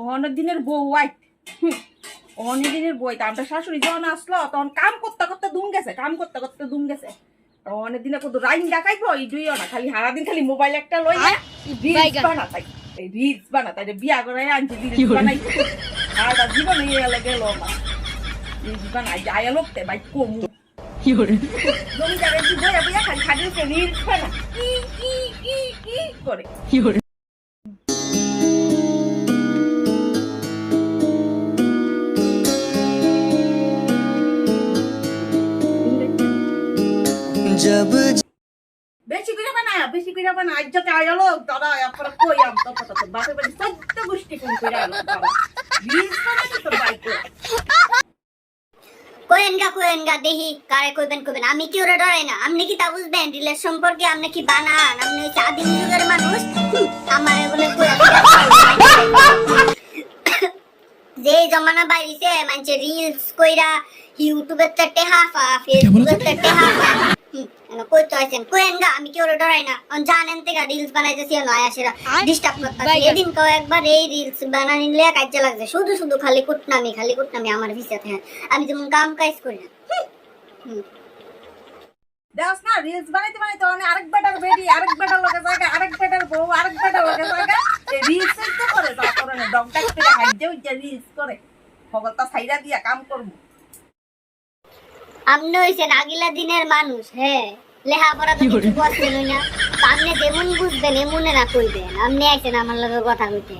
অনেক দিনের বউ আইত অনেক দিনের বই তা আমরা শাশুড়ি যখন আসলো তখন কাম করতে করতে দুম গেছে অনেক দিনে কত রাইন ডাকাইবো এই দুইও না খালি সারাদিন খালি মোবাইল একটা লই রিলস বানাতাই বিয়া করে আনছি রিলস বানাই আর জীবন এলে গেল না রিলস বানাই যায় লোকতে ভাই কমু জমিদারের কি বইয়া বইয়া খালি খালি রিলস বানা কি করে বেশি করে বানা আজ যাতে আয়ালো দাদা আপনারা কই আম তো কত বাপে বাড়ি সদ্য গোষ্ঠী ফোন করে আলো বাবা রিলস বানাই তো বাইক কোয়েনগা দেহি কারে কইবেন আমি কি ওরে ডরাই না আপনি কি তা বুঝবেন রিলেশন সম্পর্কে আপনি কি বানান আপনি হচ্ছে আদিম যুগের মানুষ আমারে বলে যে জমানা বাইরিছে মানে রিলস কইরা ইউটিউবে তে টেহাফা ফেসবুকে তে টেহাফা কইতে আছেন কোয়েনগা আমি কি ওরে ডরাই না জানেন থেকে রিলস বানাইতেছি নয় আসেরা ডিস্টার্ব করতেছি এদিন তো একবার এই রিলস বানানিলে কাজে লাগছে শুধু খালি কুটনামি আমার ভিসাতে আমি যেমন কাম কাজ করি না দেখ না রিলস বানাইতে অনেক বেটার বেডি আরেক বেটার লগে জায়গা আরেক বেটার বউ আরেক বেটার লগে জায়গা এই রিলস তো করে যা করে না ডগটা করে হাইজে ওই রিলস করে ফগলটা সাইরা দিয়া কাম করব আপনি হইছেন আগিলা দিনের মানুষ হ্যাঁ লেখাপড়া তো কিছু বুঝছেন না আপনি যেমন বুঝবেন এমন না কইবেন আপনি আইছেন আমার লগে কথা কইতে